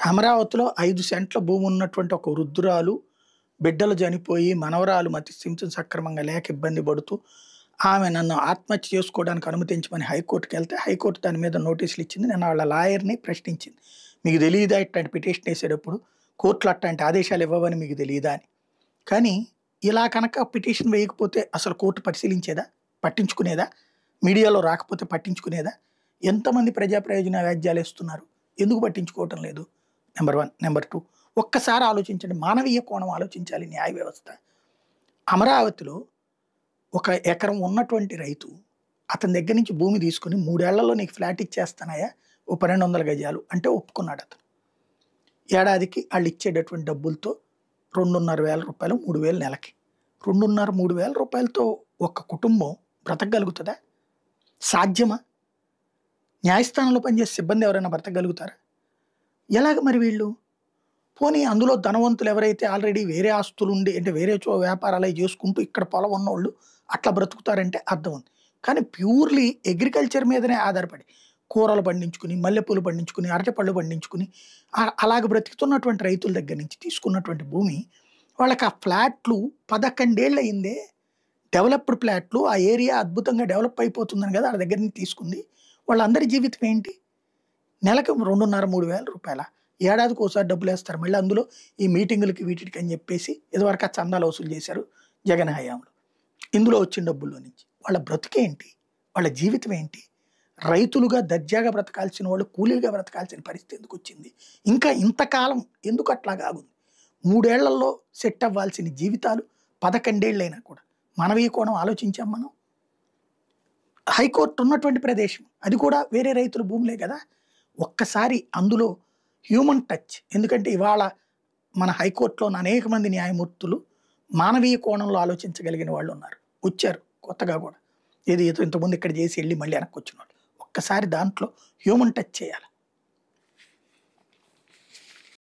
అమరావతిలో 5 సెంట్ల భూమి ఉన్నటువంటి ఒక వృద్ధురాలు, బిడ్డలు చనిపోయి, మనవరాలు మతిస్థిమితం సక్రమంగా లేక ఇబ్బంది పడుతూ, ఆమె నన్ను ఆత్మహత్య చేసుకోవడానికి అనుమతించమని హైకోర్టుకెళ్తే, హైకోర్టు దాని మీద నోటీసులు ఇచ్చింది. నేను వాళ్ళ లాయర్‌ని ప్రశ్నించింది. "మీకు తెలీదా ఇట్లాంటి పిటిషన్ ఏసేటప్పుడు? కోర్టులు అట్లాంటి ఆదేశాలు ఇవ్వవని మీకు తెలీదా" అని. కానీ ఇలా కనుక పిటిషన్ వేయకపోతే అసలు కోర్టు పరిశీలించేదా? పట్టించుకునేదా? మీడియాలో రాకపోతే పట్టించుకునేదా? ఎంతమంది ప్రజా ప్రయోజన వ్యాజ్యాలేస్తున్నారు? ఎందుకు పట్టించుకోవటం లేదు? నంబర్ 1. నంబర్ 2, ఒక్కసారి ఆలోచించండి. మానవీయ కోణం ఆలోచించాలి న్యాయ వ్యవస్థ. అమరావతిలో ఒక ఎకరం ఉన్నటువంటి రైతు అతని దగ్గర నుంచి భూమి తీసుకొని 3 ఏళ్లలో నీకు ఫ్లాట్ ఇచ్చేస్తానయ్యా, ఓ 1200 గజాలు అంటే ఒప్పుకున్నాడు అతను. ఏడాదికి ఆళ్ళు ఇచ్చేటటువంటి డబ్బులతో రూ. 2,500, 3,000 నెలకి. 2,500, 3,000 రూపాయలతో ఒక కుటుంబం బ్రతకగలుగుతదా? సాధ్యమా? న్యాయస్థానంలో పనిచేసే సిబ్బంది ఎవరైనా బ్రతకగలుగుతారా? ఎలాగ మరి వీళ్ళు? పోనీ అందులో ధనవంతులు ఎవరైతే ఆల్రెడీ వేరే ఆస్తులుండి అంటే వేరే వ్యాపారాలయి చేసుకుంటూ ఇక్కడ పొలం ఉన్నోళ్ళు అట్లా బ్రతుకుతారంటే అర్థం ఉంది. కానీ ప్యూర్‌లీ అగ్రికల్చర్ మీదనే ఆధారపడి కూరలు పండించుకుని, మల్లెపూలు పండించుకుని, అరటిపళ్ళు పండించుకుని అలాగ బ్రతుకుతున్నటువంటి రైతుల దగ్గర నుంచి తీసుకున్నటువంటి భూమి వాళ్ళకి ఆ ఫ్లాట్లు 11 ఏళ్ళు అయిందే. డెవలప్డ్ ఫ్లాట్లు, ఆ ఏరియా అద్భుతంగా డెవలప్ అయిపోతుందని కదా ఆళ్ళ దగ్గర నుంచి తీసుకుంది. వాళ్ళందరి జీవితం ఏంటి? నెలకు 2,500, 3,000 రూపాయలా? ఏడాదికోసారి డబ్బులేస్తారు. మళ్ళీ అందులో ఈ మీటింగులకి వీటికి అని చెప్పేసి ఇదివరకు ఆ చందాలు వసూలు చేశారు జగన్ హయాంలో. ఇందులో వచ్చిన డబ్బుల్లో నుంచి. వాళ్ళ బ్రతుకేంటి? వాళ్ళ జీవితం ఏంటి? రైతులుగా దర్జాగా బ్రతకాల్సిన వాళ్ళు కూలీలుగా బ్రతకాల్సిన పరిస్థితి ఎందుకొచ్చింది? ఇంకా ఇంతకాలం ఎందుకు అట్లాగా ఆగుంది? 3 ఏళ్లలో సెట్ అవ్వాల్సిన జీవితాలు 11 ఏళ్ళైనా కూడా. మానవీయ కోణం ఆలోచించాం మనం. హైకోర్టు ఉన్నటువంటి ప్రదేశం. అది కూడా వేరే రైతుల భూములే కదా! ఒక్కసారి అందులో హ్యూమన్ టచ్, ఎందుకంటే ఇవాళ మన హైకోర్టులోని అనేక మంది న్యాయమూర్తులు మానవీయ కోణంలో ఆలోచించగలిగిన వాళ్ళున్నారు. వచ్చారు కొత్తగా గూడా. ఏదో ఇంతకుముందు ఇక్కడ చేసి ఎళ్లి మళ్ళీ వెనక్కొచ్చినోళ్ళు. ఒక్కసారి దాంట్లో హ్యూమన్ టచ్ చేయాలి.